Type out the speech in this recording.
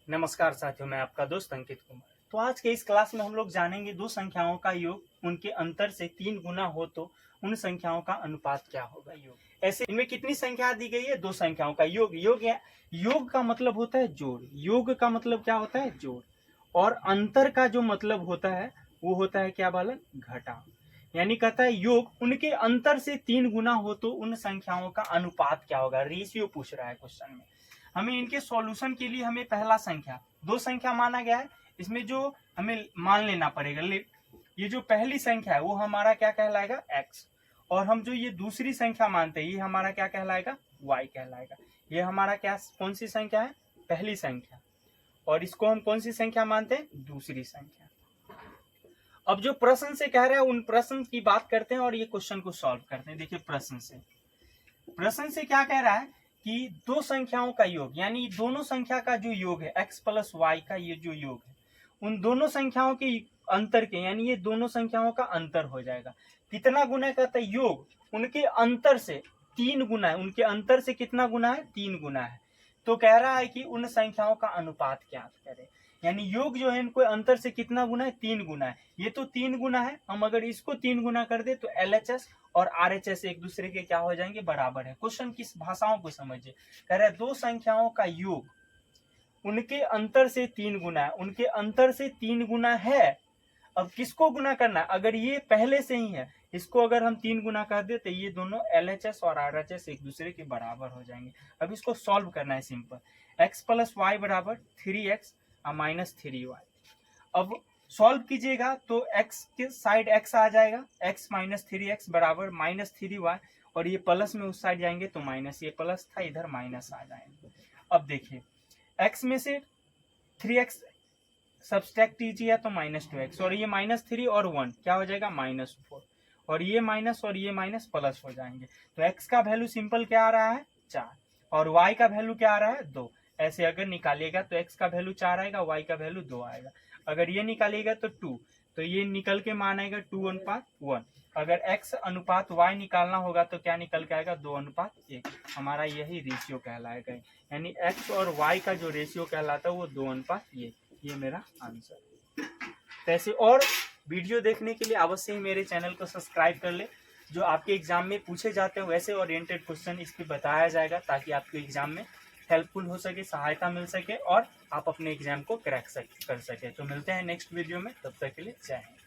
नमस्कार साथियों, मैं आपका दोस्त अंकित कुमार। तो आज के इस क्लास में हम लोग जानेंगे दो संख्याओं का योग, उनके अंतर से 3 गुना हो तो उन संख्याओं का अनुपात क्या होगा। योग ऐसे इनमें कितनी संख्या दी गई है? दो संख्याओं का योग। योग का मतलब होता है जोड़। योग का मतलब क्या होता है? जोड़। और अंतर का जो मतलब होता है वो होता है क्या बालक? घटा। यानी कहता है योग उनके अंतर से 3 गुना हो तो उन संख्याओं का अनुपात क्या होगा। रेशियो पूछ रहा है क्वेश्चन में। हमें इनके सॉल्यूशन के लिए हमें पहला संख्या, दो संख्या माना गया है, इसमें जो हमें मान लेना पड़ेगा। ये जो पहली संख्या है वो हमारा क्या कहलाएगा? x। और हम जो ये दूसरी संख्या मानते हैं ये हमारा क्या कहलाएगा? y कहलाएगा। ये हमारा क्या, कौन सी संख्या है? पहली संख्या। और इसको हम कौन सी संख्या मानते हैं? दूसरी संख्या। अब जो प्रश्न से कह रहा है उन प्रश्न की बात करते हैं और ये क्वेश्चन को सॉल्व करते हैं। देखिए प्रश्न से क्या कह रहा है कि दो संख्याओं का योग, यानी दोनों संख्या का जो योग है x प्लस वाई का, ये जो योग है उन दोनों संख्याओं के अंतर के, यानी ये दोनों संख्याओं का अंतर हो जाएगा। कितना गुना कहता है? योग उनके अंतर से 3 गुना है। उनके अंतर से कितना गुना है? 3 गुना है। तो कह रहा है कि उन संख्याओं का अनुपात क्या करें। यानी योग जो है इनको अंतर से कितना गुना है? 3 गुना है। ये तो 3 गुना है, हम अगर इसको 3 गुना कर दे तो LHS और RHS एक दूसरे के क्या हो जाएंगे? बराबर है। क्वेश्चन किस भाषाओं को समझिए। कह रहा है दो संख्याओं का योग उनके अंतर से 3 गुना है। उनके अंतर से 3 गुना है। अब किसको गुना करना है? अगर ये पहले से ही है, इसको अगर हम 3 गुना कर दे तो ये दोनों LHS और RHS एक दूसरे के बराबर हो जाएंगे। अब इसको सॉल्व करना है सिंपल। x प्लस वाई बराबर 3x माइनस 3y। अब सॉल्व कीजिएगा तो x के साइड x आ जाएगा, x माइनस 3x बराबर माइनस 3y। और ये प्लस में उस साइड जाएंगे तो माइनस, ये प्लस था इधर माइनस आ जाएंगे। अब देखिए x में से 3x सब्सट्रैक्ट कीजिए तो माइनस 2x, और ये माइनस 3 और 1 क्या हो जाएगा? माइनस 4। और ये माइनस प्लस हो जाएंगे। तो x का वैल्यू सिंपल क्या आ रहा है? 4। और y का वैल्यू क्या आ रहा है? 2। ऐसे अगर निकालिएगा तो x का वैल्यू 4 आएगा, y का वैल्यू 2 आएगा। अगर ये निकालिएगा तो 2, तो ये निकल के मान आएगा 2 अनुपात 1। अगर x अनुपात y निकालना होगा तो क्या निकल के आएगा? 2 अनुपात 1। हमारा यही रेशियो कहलाएगा। यानी x और y का जो रेशियो कहलाता है वो 2 अनुपात ये मेरा आंसर। तो ऐसे और वीडियो देखने के लिए अवश्य ही मेरे चैनल को सब्सक्राइब कर ले। जो आपके एग्जाम में पूछे जाते हैं वैसे ओरिएंटेड क्वेश्चन इस पर बताया जाएगा, ताकि आपके एग्जाम में हेल्पफुल हो सके, सहायता मिल सके और आप अपने एग्जाम को क्रैक कर सके। तो मिलते हैं नेक्स्ट वीडियो में, तब तक के लिए जय हिंद।